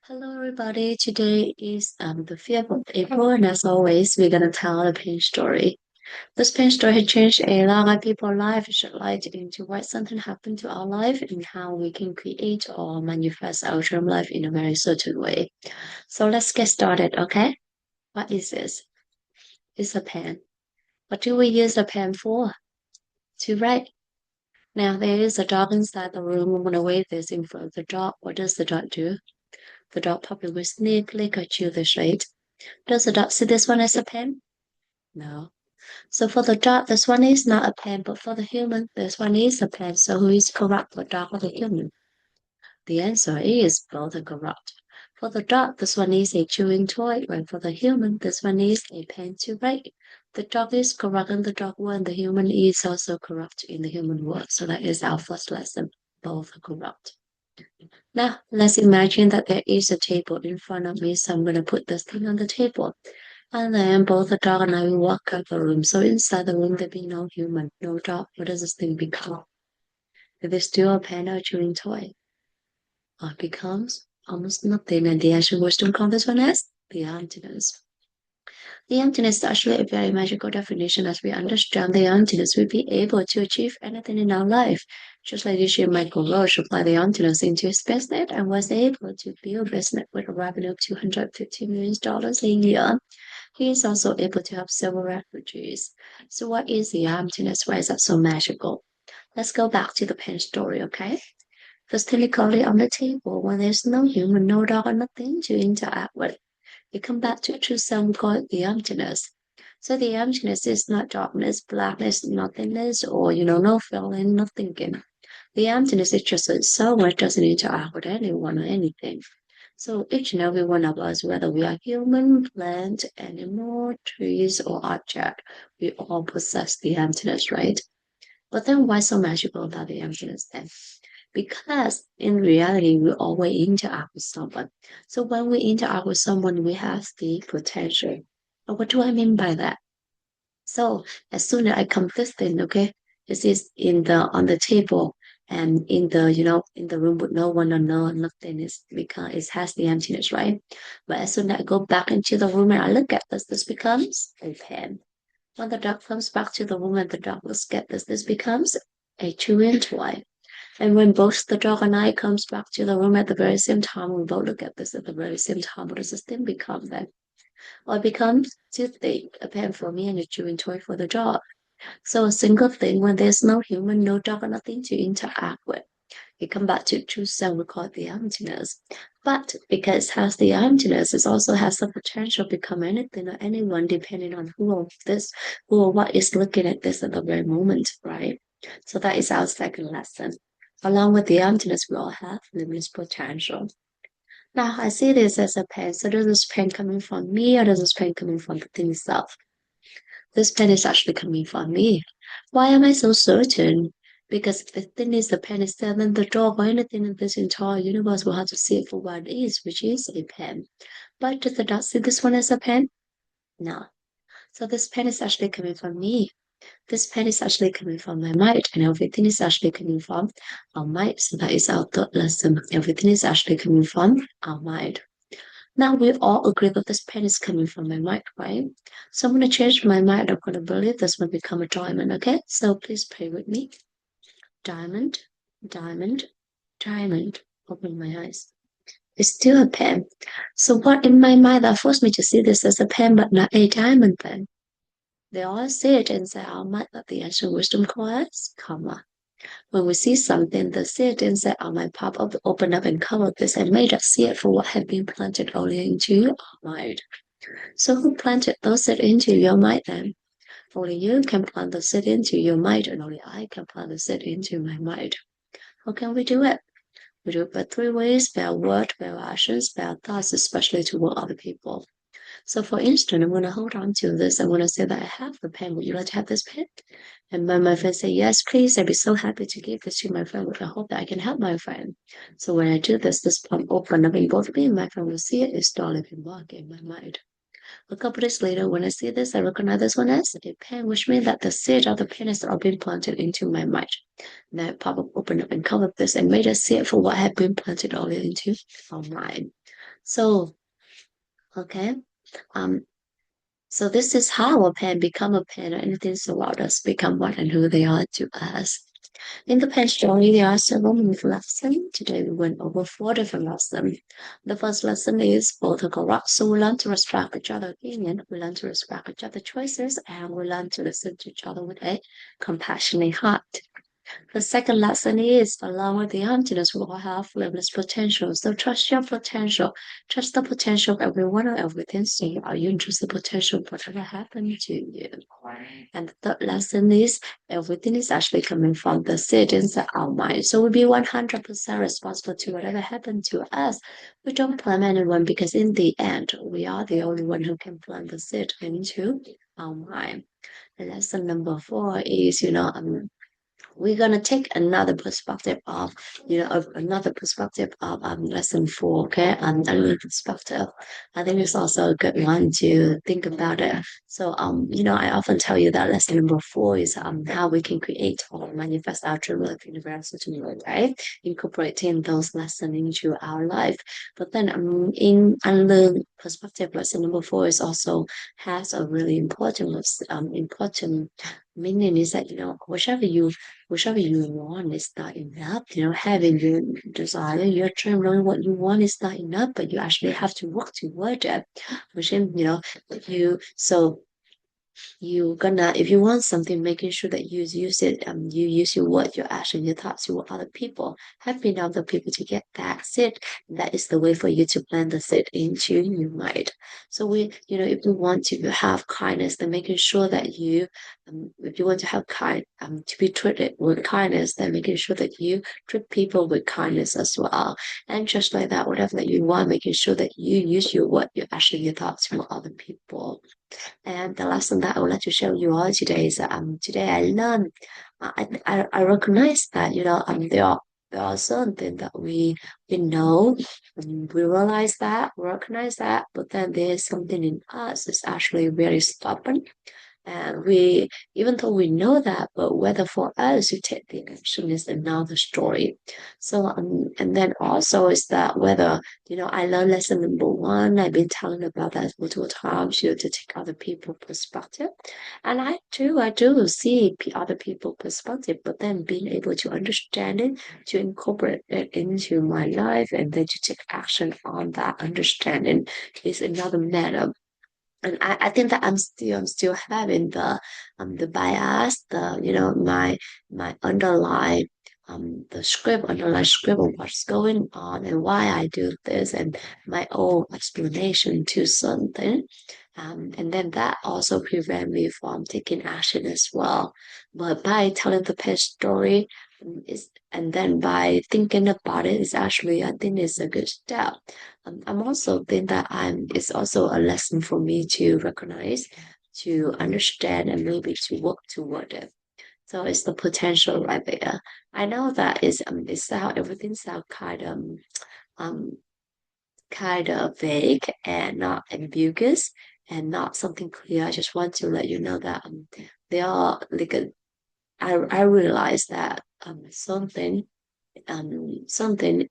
Hello, everybody. Today is the 5th of April, and as always, we're gonna tell a pain story. This pain story has changed a lot of people's life, shed light into why something happened to our life and how we can create or manifest our dream life in a very certain way. So let's get started, okay? What is this? It's a pen. What do we use a pen for? To write. Now there is a dog inside the room. I'm gonna wave this in front of the dog. What does the dog do? The dog probably will sneak, lick, or chew the shade. Does the dog see this one as a pen? No. So for the dog, this one is not a pen, but for the human, this one is a pen. So who is correct, the dog or the human? The answer is both are correct. For the dog, this one is a chewing toy, while for the human, this one is a pen to write. The dog is correct in the dog world, the human is also correct in the human world. So that is our first lesson. Both are correct. Now, let's imagine that there is a table in front of me. So I'm going to put this thing on the table. And then both the dog and I will walk out the room. So inside the room, there be no human, no dog. What does this thing become? If it's still a pen or chewing toy, it becomes almost nothing. And the ancient wisdom call this one as the emptiness. The emptiness is actually a very magical definition. As we understand the emptiness, we'll be able to achieve anything in our life. Just like this year, Michael Roche applied the emptiness into his business and was able to build a business with a revenue of $250 million a year. He is also able to help several refugees. So what is the emptiness? Why is that so magical? Let's go back to the pen story, okay? First, technically on the table, when there's no human, no dog, or nothing to interact with, you come back to a true self we call it the emptiness. So the emptiness is not darkness, blackness, nothingness, or no feeling, no thinking. The emptiness is just itself where it doesn't interact with anyone or anything. So each and every one of us, whether we are human, plant, animal, trees, or object, we all possess the emptiness, right? But then why so magical about the emptiness then? Because in reality, we always interact with someone. So when we interact with someone, we have the potential. But what do I mean by that? So as soon as I come this thing, okay, this is in the on the table and in the in the room with no one or no nothing is because it has the emptiness, right? But as soon as I go back into the room and I look at this becomes a pen. When the dog comes back to the room and the dog looks at this becomes a chewing toy. And when both the dog and I comes back to the room at the very same time, we both look at this at the very same time. What does this thing become then? Well, it becomes two things, a pen for me and a chewing toy for the dog. So a single thing when there's no human, no dog, or nothing to interact with. You come back to true self, we call it the emptiness. But because it has the emptiness, it also has the potential to become anything or anyone depending on who or what is looking at this at the very moment, right? So that is our second lesson. Along with the emptiness, we all have limitless potential. Now I see this as a pen. So does this pen coming from me or does this pen coming from the thing itself? This pen is actually coming from me. Why am I so certain? Because if the thing is the pen is there, then the dog or anything in this entire universe will have to see it for what it is, which is a pen. But does the dog see this one as a pen? No. So this pen is actually coming from me. This pen is actually coming from my mind, and everything is actually coming from our mind. So that is our third lesson. Everything is actually coming from our mind. Now we all agree that this pen is coming from my mind, right? So I'm going to change my mind. I'm going to believe this will become a diamond, okay? So please pray with me. Diamond, diamond, diamond. Open my eyes. It's still a pen. So what in my mind that forced me to see this as a pen but not a diamond pen? They all say it inside our mind that the ancient wisdom calls karma. When we see something, the seed inside our mind pop up, open up and cover this and made us see it for what had been planted earlier into our mind. So who planted those seeds into your mind then? Only you can plant the seed into your mind, and only I can plant the seed into my mind. How can we do it? We do it by three ways: by our word, by our actions, by our thoughts, especially toward other people. So for instance, I'm going to hold on to this. I'm going to say that I have the pen. Would you like to have this pen? And when my friend say, yes, please, I'd be so happy to give this to my friend with the hope that I can help my friend. So when I do this palm open up in both me and my friend will see it, it's start living work in my mind. A couple days later, when I see this, I recognize this one as a pen, which means that the seed of the pen is all being planted into my mind. And I pop up, open up, and cover this and made us see it for what had been planted earlier into our mind. So, okay. Um, so this is how a pen become a pen or anything surround us become what and who they are to us. In the pen story, there are several lessons. Today we went over four different lessons. The first lesson is political rock. So we learn to respect each other's opinion, we learn to respect each other's choices, and we learn to listen to each other with a compassionate heart. The second lesson is along with the emptiness, we all have limitless potential. So trust your potential. Trust the potential of everyone or everything. So are you trust the potential of whatever happened to you? And the third lesson is everything is actually coming from the seed inside our mind. So we'll be 100% responsible to whatever happened to us. We don't blame anyone because in the end, we are the only one who can plant the seed into our mind. And lesson number four is, we're gonna take another perspective of another perspective of lesson four, okay, another perspective. I think it's also a good one to think about it. So I often tell you that lesson number four is how we can create or manifest our true life universal to world, right? Incorporating those lessons into our life. But then in unlearn perspective, lesson number four is also has a really important meaning is that whichever you want is not enough. Having your desire, your dream, knowing what you want is not enough, but you actually have to work toward it. Which you so you gonna if you want something, making sure that you use it, you use your word, your action, your thoughts to other people, helping other people to get that seed. That is the way for you to plant the seed into your mind. So if you want to have kindness, then making sure that if you want to have to be treated with kindness, then making sure that you treat people with kindness as well. And just like that, whatever that you want, making sure that you use your word, your action, your thoughts to other people. And the lesson that I would like to share you all today is today I learned I recognize that there are certain things that we know, we realize that, recognize that, but then there's something in us that's actually very stubborn, and even though we know that, but whether for us to take the action is another story. So, and then also is that whether, I learned lesson number one, I've been telling about that multiple times, to take other people perspective. And I do see other people perspective, but then being able to understand it, to incorporate it into my life, and then to take action on that understanding is another matter. And I think that I'm still having the bias, my underlying script of what's going on and why I do this, and my own explanation to something. And then that also prevent me from taking action as well. But by telling the past story, and then by thinking about it, is actually, I think, it's a good step. I'm also think that it's also a lesson for me to recognize, to understand, and maybe to work toward it. So it's the potential right there. I know that it's how everything sounds um kind of vague and not ambiguous and not something clear. I just want to let you know that there are like I realize that something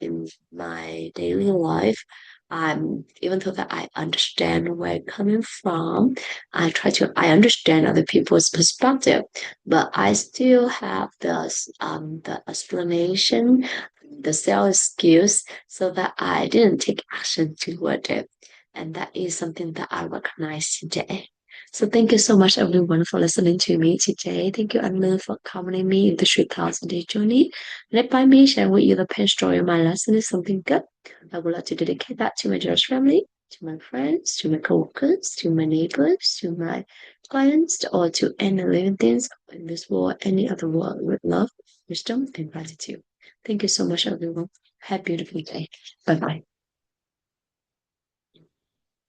in my daily life. Even though that I understand where it's coming from, I understand other people's perspective, but I still have the explanation, the sales skills, so that I didn't take action toward it. And that is something that I recognize today. So thank you so much, everyone, for listening to me today. Thank you, Anna, for accompanying me in the 3,000-day journey. Let by me share with you the pen story of my lesson is something good. I would like to dedicate that to my dearest family, to my friends, to my coworkers, to my neighbors, to my clients, or to any living things in this world, any other world with love, wisdom, and gratitude. Thank you so much, everyone. Have a beautiful day. Bye bye.